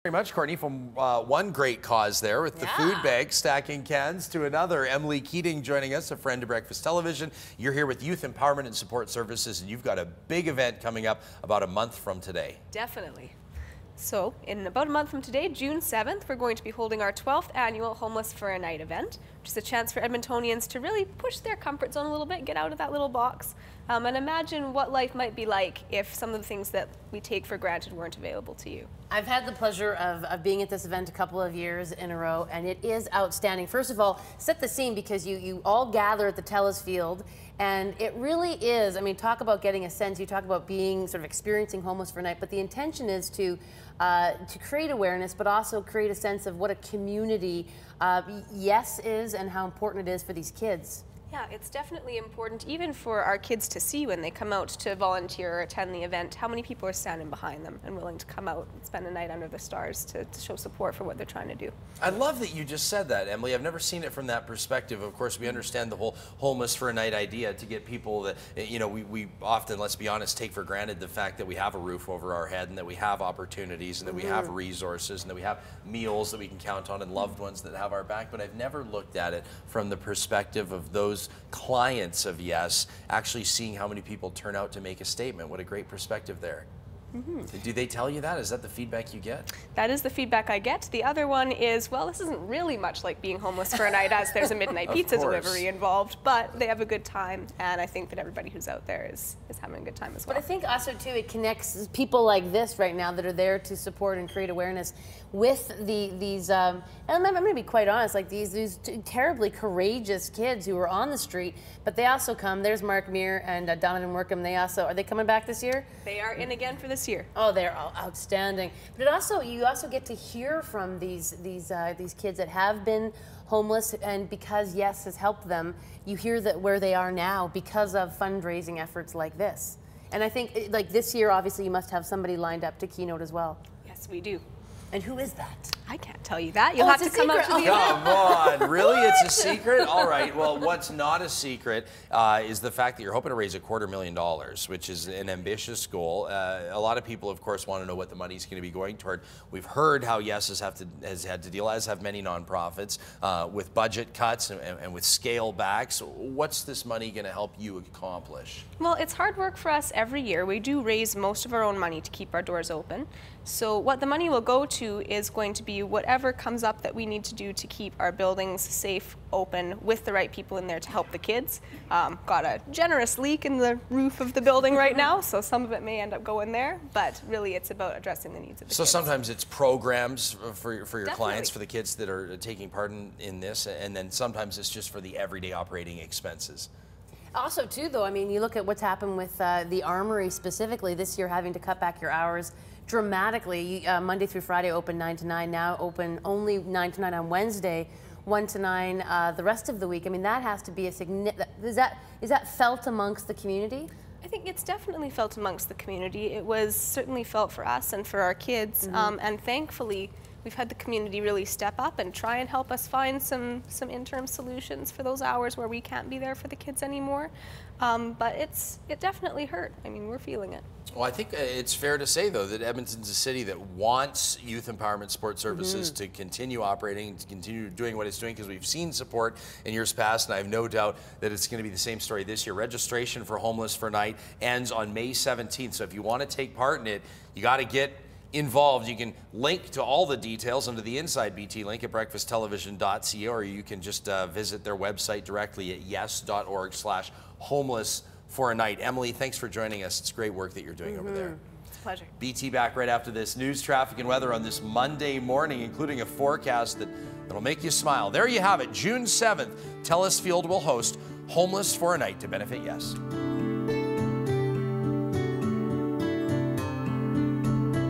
Very much, Courtney, from one great cause there with the food bag, stacking cans, to another. Emily Keating joining us, a friend of Breakfast Television. You're here with Youth Empowerment and Support Services, and you've got a big event coming up about a month from today. Definitely. So, in about a month from today, June 7th, we're going to be holding our 12th annual Homeless for a Night event, which is a chance for Edmontonians to really push their comfort zone a little bit, get out of that little box, and imagine what life might be like if some of the things that we take for granted weren't available to you. I've had the pleasure of being at this event a couple of years in a row, and it is outstanding. First of all, set the scene, because you all gather at the Telus Field, and it really is, I mean, talk about getting a sense, you talk about being sort of experiencing Homeless for a Night, but the intention is to create awareness, but also create a sense of what a community Yes is and how important it is for these kids. Yeah, it's definitely important, even for our kids to see when they come out to volunteer or attend the event, how many people are standing behind them and willing to come out and spend a night under the stars to show support for what they're trying to do. I love that you just said that, Emily. I've never seen it from that perspective. Of course, we understand the whole Homeless for a Night idea to get people that, you know, we often, let's be honest, take for granted the fact that we have a roof over our head and that we have opportunities and that we have resources and that we have meals that we can count on and loved ones that have our back. But I've never looked at it from the perspective of those clients of Yes actually seeing how many people turn out to make a statement. What a great perspective there. Do they tell you that? Is that the feedback you get? That is the feedback I get. The other one is, well, this isn't really much like being homeless for a night, as there's a midnight pizza delivery involved, but they have a good time, and I think that everybody who's out there is having a good time as well. But I think also, too, it connects people like this right now that are there to support and create awareness with these, and I'm going to be quite honest, like these terribly courageous kids who are on the street, but they also come, there's Mark Meir and Donovan Workham, they also, are they coming back this year? They are in again for this year. Oh, they're outstanding. But you also get to hear from these kids that have been homeless, and because Yes has helped them, you hear that where they are now because of fundraising efforts like this. And I think, like this year, obviously, you must have somebody lined up to keynote as well. Yes, we do. And who is that? I can't tell you that. You'll have to come out to the event. Come on, really? It's a secret? All right, well, what's not a secret is the fact that you're hoping to raise $250,000, which is an ambitious goal. A lot of people, of course, want to know what the money's going to be going toward. We've heard how Yes has had to deal, as have many nonprofits, with budget cuts and with scale backs. What's this money going to help you accomplish? Well, it's hard work for us every year. We do raise most of our own money to keep our doors open. So what the money will go to is going to be whatever comes up that we need to do to keep our buildings safe, open, with the right people in there to help the kids. Got a generous leak in the roof of the building right now, so some of it may end up going there, but really it's about addressing the needs of the kids. So sometimes it's programs for your clients, for the kids that are taking part in this, and then sometimes it's just for the everyday operating expenses. Also, too, though, I mean, you look at what's happened with the Armory specifically this year, having to cut back your hours dramatically. Monday through Friday open 9 to 9, now open only 9 to 9 on Wednesday, 1 to 9 the rest of the week. I mean, that has to be a significant, is that felt amongst the community? I think it's definitely felt amongst the community. It was certainly felt for us and for our kids, and thankfully we've had the community really step up and try and help us find some interim solutions for those hours where we can't be there for the kids anymore. But it definitely hurt. I mean, we're feeling it. Well, I think it's fair to say, though, that Edmonton's a city that wants Youth Empowerment Support Services to continue operating, to continue doing what it's doing, because we've seen support in years past, and I have no doubt that it's going to be the same story this year. Registration for Homeless for a Night ends on May 17th, so if you want to take part in it, you got to get involved. You can link to all the details under the Inside BT link at breakfasttelevision.ca, or you can just visit their website directly at yes.org/homeless for a night. Emily, thanks for joining us. It's great work that you're doing over there. It's a pleasure. BT back right after this. News, traffic, and weather on this Monday morning, including a forecast that'll make you smile. There you have it. June 7th, Telus Field will host Homeless for a Night to benefit Yes.